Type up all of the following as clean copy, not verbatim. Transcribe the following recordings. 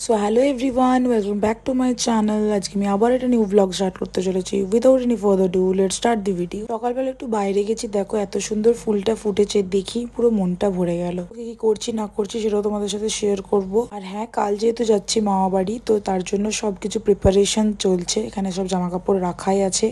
So hello everyone, welcome back to my channel. আজকে আমি আবার একটা নিউ ব্লগ স্টার্ট করতে চলেছি। Without any further do let's start the video. সকালবেলা একটু বাইরে গেছি, দেখো এত সুন্দর ফুলটা ফুটেছে, দেখি পুরো মনটা ভরে গেল। কি করছি না করছি সেটাও তোমাদের সাথে শেয়ার করব। আর হ্যাঁ, কাল যেহেতু যাচ্ছি মামা বাড়ি, তো তার জন্য সবকিছু প্রিপারেশন চলছে। এখানে সব জামা কাপড় রাখাই আছে।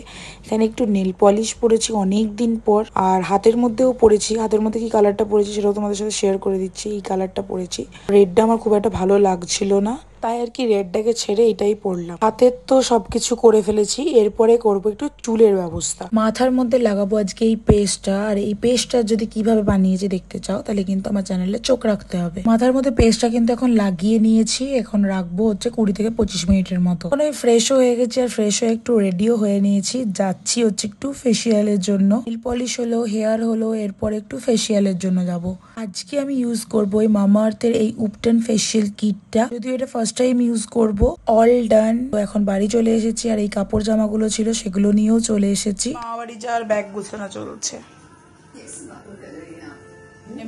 এখানে একটু নেল পলিশ পরেছি অনেক দিন পর, আর হাতের মধ্যেও পরেছি। হাতের মধ্যে কি কালারটা পরেছি সেটাও তোমাদের সাথে শেয়ার করে দিচ্ছি। এই কালারটা পরেছি। রেডটা আমার খুব একটা ভালো লাগছিল না, তাই আর কি রেডটাকে ছেড়ে এটাই পরলাম। হাতের তো সবকিছু করে ফেলেছি, এরপরে করব একটু চুলের ব্যবস্থা। মাথার মধ্যে লাগাবো আজকে এই পেস্টটা। আর এই পেস্টটা যদি কিভাবে বানিয়েছে দেখতে চাও, তাহলে কিন্তু আমার চ্যানেলে চোখ রাখতে হবে। মাথার মধ্যে পেস্টটা কিন্তু এখন লাগিয়ে নিয়েছি, এখন রাখবো হচ্ছে 20 থেকে 25 মিনিটের মতো। এখন আমি ফ্রেশও হয়ে গেছি, আর ফ্রেশ হয়ে একটু রেডিও হয়ে নিয়েছি। যাচ্ছি হচ্ছে একটু ফেসিয়ালের জন্য। নেল পলিশ হলো, হেয়ার হলো, এরপর একটু ফেসিয়ালের জন্য যাব। আজকে আমি ইউজ করবো এই মামা আর্থের এই উপটেন ফেসিয়াল কিটটা। যদিও এটা ফার্স্ট টাইম ইউজ করব। All done. তো এখন বাড়ি চলে এসেছি, আর এই কাপড় জামাগুলো ছিল সেগুলো নিয়েও চলে এসেছি। মামা বাড়ি যাওয়ার ব্যাগ গুছানো চলছে।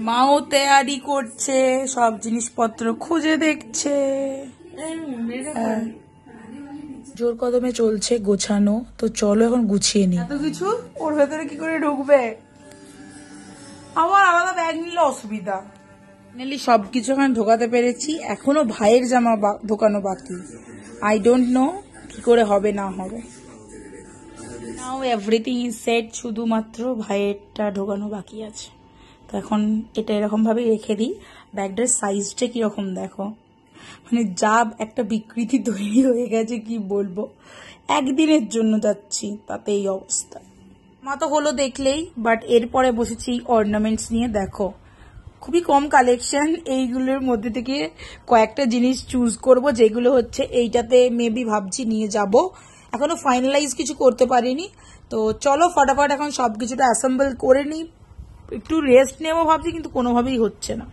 মাও তৈরি করছে, সব জিনিসপত্র খুঁজে দেখছে। জোর কদমে চলছে গোছানো। তো চলো এখন গুছিয়ে নি। এত কিছু ওর ভেতরে কি করে ঢুকবে? আমার আলাদা ব্যাগ নিলে অসুবিধা। ফাইনালি সবকিছু এখন ঢোকাতে পেরেছি। এখনো ভাইয়ের জামা ঢোকানো বাকি। আই ডোন্ট নো কি করে হবে না হবে। নাও এভরিথিং ইজ সেট, শুধুমাত্র ভাইয়েরটা ঢোকানো বাকি আছে। তো এখন এটা এরকম ভাবে রেখে দিই। ব্যাগটার সাইজটা কিরকম দেখো, মানে যা একটা বিকৃতি তৈরি হয়ে গেছে কি বলবো। একদিনের জন্য যাচ্ছি, তাতে এই অবস্থা। মা তো হলো দেখলেই, বাট এরপরে বসেছি অর্নামেন্টস নিয়ে। দেখো খুবই কম কালেকশন, এইগুলোর মধ্যে থেকে কয়েকটা জিনিস চুজ করব, যেগুলো হচ্ছে এইটাতে মেবি ভাবছি নিয়ে যাব। এখনো ফাইনালাইজ কিছু করতে পারিনি। তো চলো ফটাফট এখন সবকিছুটা অ্যাসেম্বল করে নিই। একটু রেস্ট নেবো ভাবছি, কিন্তু কোনোভাবেই হচ্ছে না।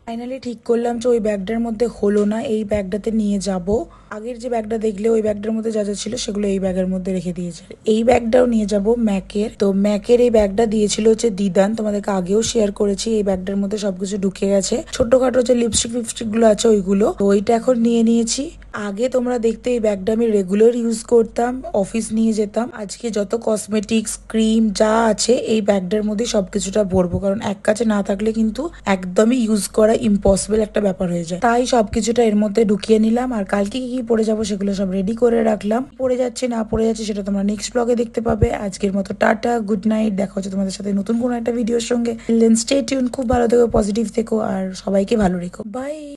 ফাইনালি ঠিক করলাম যে ওই ব্যাগটার মধ্যে হলো না, এই ব্যাগটাতে নিয়ে যাব। আগের যে ব্যাগটা দেখলে ওই ব্যাগটার মধ্যে যা যা ছিল সেগুলো এই ব্যাগের মধ্যে রেখে দিয়েছে। এই ব্যাগটাও নিয়ে যাব ম্যাকের। তো ম্যাকের এই ব্যাগটা দিয়েছিল হচ্ছে দিদান, তোমাদেরকে আগেও শেয়ার করেছি। এই ব্যাগটার মধ্যে সবকিছু ঢুকে গেছে, ছোটখাটো যে লিপস্টিক ফিপস্টিক গুলো আছে ওইগুলো। তো ওইটা এখন নিয়ে নিয়েছি। আগে তোমরা দেখতে এই ব্যাগটা আমি রেগুলার ইউজ করতাম, অফিস নিয়ে যেতাম। আজকে যত কসমেটিক্স ক্রিম যা আছে এই ব্যাগটার মধ্যে সবকিছুটা ভরবো, কারণ এক কাছে না থাকলে কিন্তু একদমই ইউজ করা ইম্পসিবল একটা ব্যাপার হয়ে যায়। তাই সবকিছুটা এর মধ্যে ঢুকিয়ে নিলাম। আর কালকে কি পরে যাবো সেগুলো সব রেডি করে রাখলাম। পরে যাচ্ছে না পরে যাচ্ছে সেটা তোমরা নেক্সট ব্লগে দেখতে পাবে। আজকের মতো টাটা, গুড নাইট। দেখা হচ্ছে তোমাদের সাথে নতুন কোনো একটা ভিডিওর সঙ্গে। স্টে টিউন, খুব ভালো থেকো, পজিটিভ থেকো, আর সবাইকে ভালো রেখো। বাই।